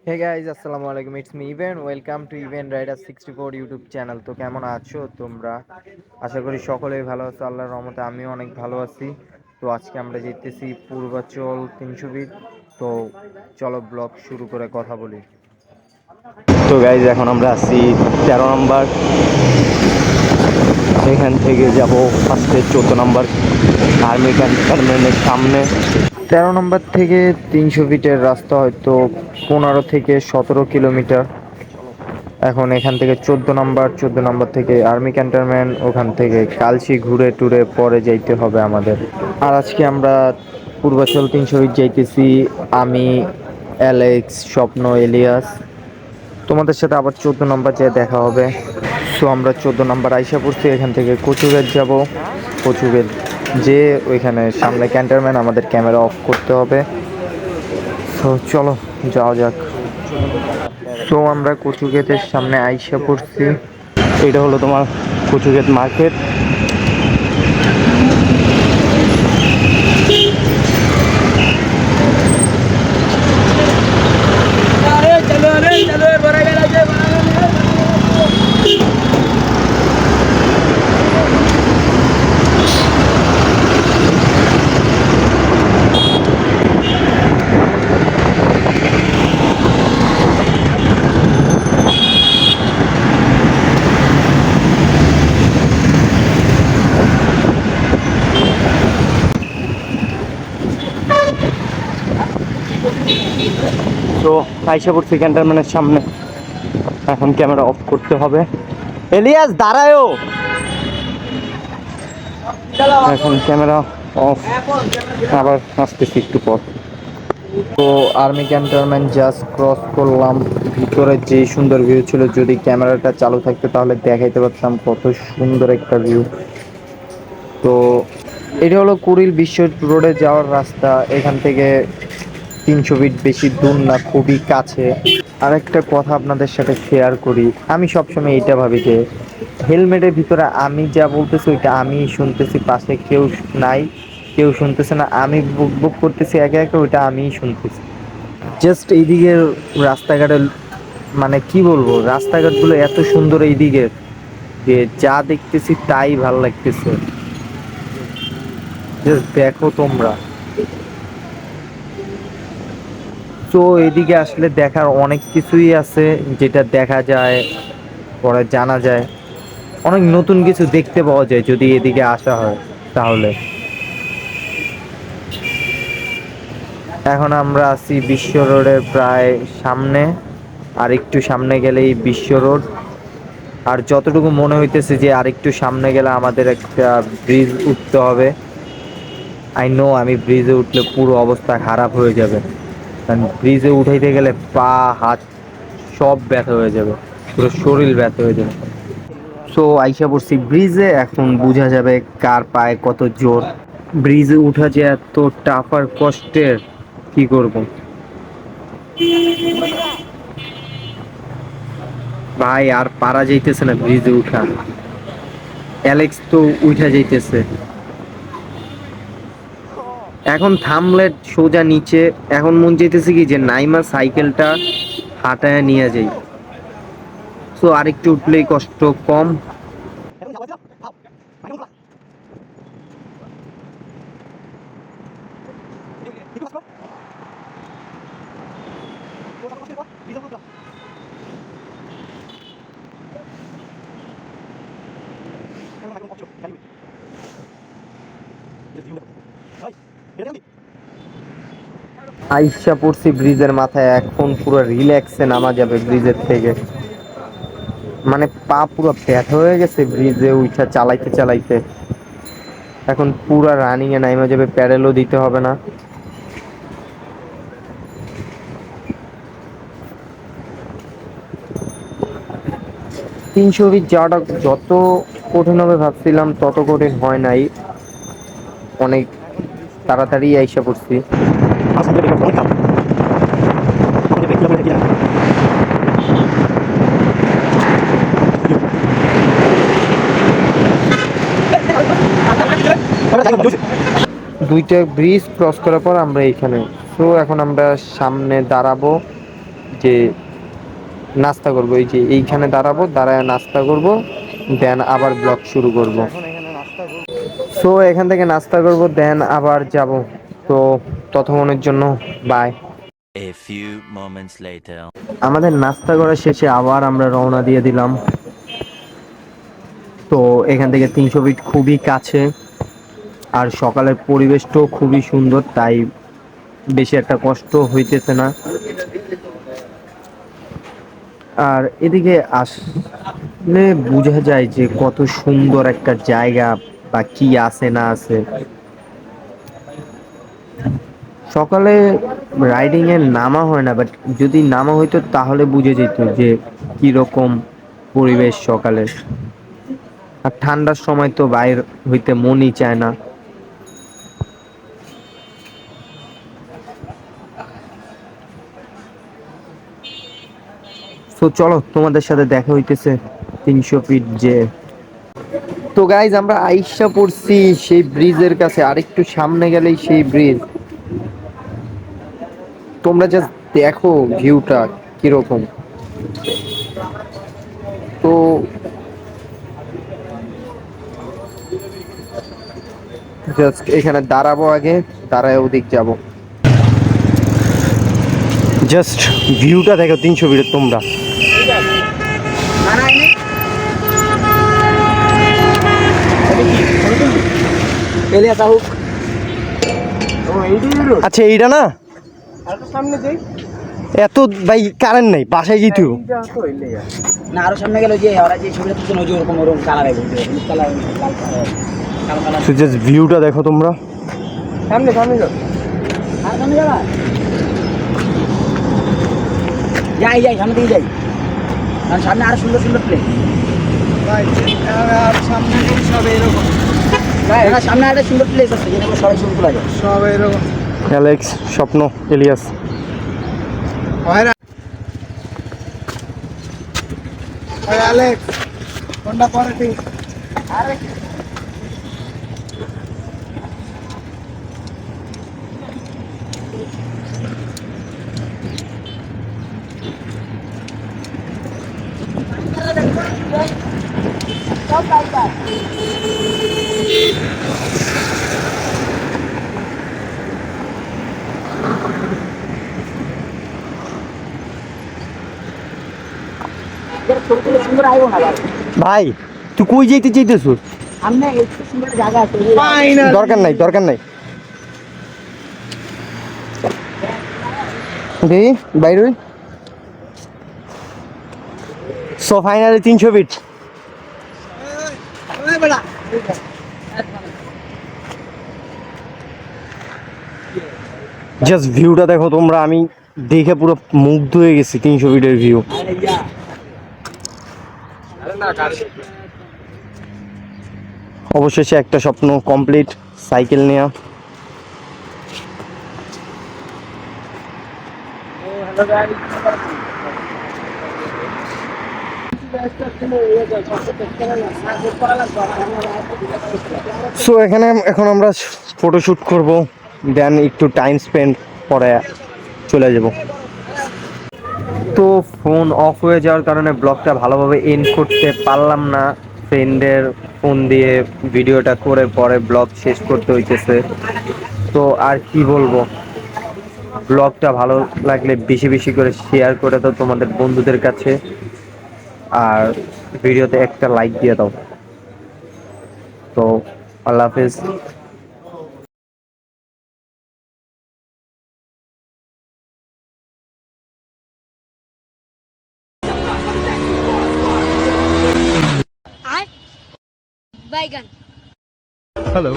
হে guys আসসালামু আলাইকুম, it's me Evan. Welcome to Evan rider 64 YouTube channel. তো কেমন আছো তোমরা? আশা করি সকলেই ভালো আছো, আল্লাহর রহমতে আমিও অনেক ভালো আছি। তো আজকে আমরা যেতেছি পূর্বাচল 300 ফিট। তো চলো ব্লগ শুরু করে কথা বলি। তো গাইজ এখন আমরা আছি 13 নম্বর। এখান থেকে যাব ফার্স্টে 14 নম্বর আর্মি ক্যান্টনমেন্টের সামনে। 13 নম্বর থেকে 300 ফিটের রাস্তা হয়তো 15 থেকে 17 কিলোমিটার। এখন এখান থেকে 14 নম্বর থেকে আর্মি ক্যান্টনমেন্ট, ওখান থেকে কালচি ঘুরে টুরে পরে যাইতে হবে আমাদের। আর আজকে আমরা পূর্বাচল 300 ফিট যাইতেছি। আমি, অ্যালেক্স, স্বপ্ন, এলিয়াস। তোমাদের সাথে আবার 14 নম্বর যেয়ে দেখা হবে। সো আমরা 14 নম্বর আইসা পড়ছি। এখান থেকে কচুগেট যাব। কচুগেট যে ওইখানে সামনে ক্যান্টনমেন্ট, আমাদের ক্যামেরা অফ করতে হবে। তো চলো যাওয়া যাক। সো আমরা কচুগেটের সামনে আইসা পড়ছি। এটা হলো তোমার কচুগেট মার্কেট। তো আইসা পড়ছি ক্যান্টনমেন্টের সামনে। এখন ক্যামেরা অফ করতে হবে। এলিয়াস দাঁড়ায়ও। এখন ক্যামেরা অফ, আবার আসতেছি একটু পর। তো আর্মি ক্যান্টনমেন্ট জাস্ট ক্রস করলাম। ভিতরে যে সুন্দর ভিউ ছিল, যদি ক্যামেরাটা চালু থাকতো তাহলে দেখাইতে পারতাম কত সুন্দর একটা ভিউ। তো এটা হলো কুড়িল বিশ্ব রোডে যাওয়ার রাস্তা। এখান থেকে 300 ফিট, বেশি দূর না, খুবই কাছে। আর একটা কথা আপনাদের সাথে শেয়ার করি, আমি সবসময় এইটা ভাবি যে হেলমেটের ভিতরে আমি যা বলতেছি ওইটা আমি শুনতেছি, পাশে কেউ নাই, কেউ শুনতেছে না, আমি বুক বুক করতেছি একে একে, ওইটা আমিই শুনতেছি। জাস্ট এইদিকের রাস্তাঘাটের, মানে কি বলবো, রাস্তাঘাটগুলো এত সুন্দর এইদিকে যে যা দেখতেছি তাই ভাল লাগতেছে। জাস্ট দেখো তোমরা। তো এদিকে আসলে দেখার অনেক কিছুই আছে, যেটা দেখা যায়, পরে জানা যায়, অনেক নতুন কিছু দেখতে পাওয়া যায় যদি এদিকে আসা হয় তাহলে। এখন আমরা আছি বিশ্ব রোডের প্রায় সামনে। আর একটু সামনে গেলেই বিশ্ব রোড। আর যতটুকু মনে হইতেছে যে আরেকটু সামনে গেলে আমাদের একটা ব্রিজ উঠতে হবে। আই নো, আমি ব্রিজে উঠলে পুরো অবস্থা খারাপ হয়ে যাবে, কারণ ব্রিজে উঠাইতে গেলে পা হাত সব ব্যথা হয়ে যাবে, পুরো শরীর ব্যথা হয়ে যাবে। সো আইসা পড়ছি ব্রিজে, এখন বোঝা যাবে কার পায়ে কত জোর। ব্রিজে উঠা যে এত টাফ আর কষ্টের, কি করব ভাই, আর পারা যাইতেছে না ব্রিজে উঠা। অ্যালেক্স তো উঠা যাইতেছে। এখন থামলে সোজা নিচে। এখন মন চাইতেছে কি যে নাইমা সাইকেলটা হাঁটায় নিয়ে যাই। সো আরেকটু উঠলেই কষ্ট কম। আইসা পড়ছি ব্রিজের মাথায়, এখন পুরো রিল্যাক্সে নামা যাবে ব্রিজের থেকে। মানে পা পুরো ব্যথা হয়ে গেছে ব্রিজে উঠা চালাইতে চালাইতে। এখন পুরো রানিং এ নামা যাবে, প্যাডেলও দিতে হবে না। 300 ফিট যাওয়াটা যত কঠিন হবে ভাবছিলাম তত কঠিন হয় নাই, অনেক তাড়াতাড়ি আইসা পড়ছি। দুইটা ব্রিজ ক্রস করার পর আমরা এইখানে। তো এখন আমরা সামনে দাঁড়াবো, যে নাস্তা করবো, এই যে এইখানে দাঁড়াবো, দাঁড়ায় নাস্তা করব, দেন আবার ব্লগ শুরু করব। এখন এখানে নাস্তা করব। সো এখান থেকে নাস্তা করব, দেন আবার যাব। তো ততক্ষণের জন্য by. A few moments later. আমাদের নাস্তা করা শেষে আবার আমরা রওনা দিয়ে দিলাম। তো এখান থেকে 300 ফিট খুবই কাছে, আর সকালের পরিবেশটাও খুবই সুন্দর, তাই বেশি একটা কষ্ট হইতেছে না। আর এদিকে আসলে বোঝা যায় যে কত সুন্দর একটা জায়গা, বা কি আছে না আছে। সকালে রাইডিং এ নামা হয় না, বাট যদি নামা হইতো তাহলে বুঝে যেত যে কিরকম পরিবেশ সকালে। আর ঠান্ডার সময় তো বাইর হইতে মনই চায় না। তো চলো, তোমাদের সাথে দেখা হইতেছে 300 ফিট যে। তো গাইজ, আমরা আইসা পড়ছি সেই ব্রিজের কাছে, আরেকটু সামনে গেলেই সেই ব্রিজ। তোমরা জাস্ট দেখো ভিউটা কিরকম। তো জাস্ট এখানে দাঁড়াবো, আগে দাঁড়ায় ওদিক যাব। জাস্ট ভিউটা দেখো 300 ফিটের তোমরা। আচ্ছা, এইটা না এত ভাই কারেন্ট নাই, বাসায় যেতে হবে। না আরো সামনে গেল যে ওরা যে ছবিটা তুলছেন ওই যে ওরকম ওরকম কালার হবে, হলুদ কালার, লাল কালার, কালো কালার। তো জাস্ট ভিউটা দেখো তোমরা। সামনে সামনে যাও, আর সামনে যাবা, যাই যাই সামনে দিকে যাই, কারণ সামনে আরো সুন্দর সুন্দর প্লেস। সামনে সব এরকম, সামনে একটা সুন্দর প্লেস আছে যেখানে সবাই ছবি তোলা যায়, সব এরকম। অ্যালেক্স, স্বপ্ন, এলিয়াস। অ্যালেক্স কোনটা পরে ঠিক? আরে সুন্দর আইবো না ভাই তুই কই যেতে চাইতেছ? সামনে একটু সুন্দর জায়গা আছে, দরকার নাই, দরকার নাই। দেখি বাইরে। So finally 300 fit. জাস্ট ভিউটা দেখো তোমরা, আমি দেখে পুরো মুগ্ধ হয়ে গেছি। 300 ফিটের ভিউ। অবশেষে একটা স্বপ্ন কমপ্লিট, সাইকেল নেওয়া। সো এখানে এখন আমরা ফটোশ্যুট করব, দেন একটু টাইম স্পেন্ড পরে চলে যাব। তো ফোন অফ হয়ে যাওয়ার কারণে ব্লগটা ভালোভাবে এন্ড করতে পারলাম না। ফ্রেন্ডের ফোন দিয়ে ভিডিওটা করে পরে ব্লগ শেষ করতে হইতেছে। তো আর কি বলবো, ব্লগটা ভালো লাগলে বেশি বেশি করে শেয়ার করে দাও তোমাদের বন্ধুদের কাছে, আর ভিডিওতে একটা লাইক দিয়ে দাও। তো আল্লাহ হাফেজ। Bye, gun. হ্যালো।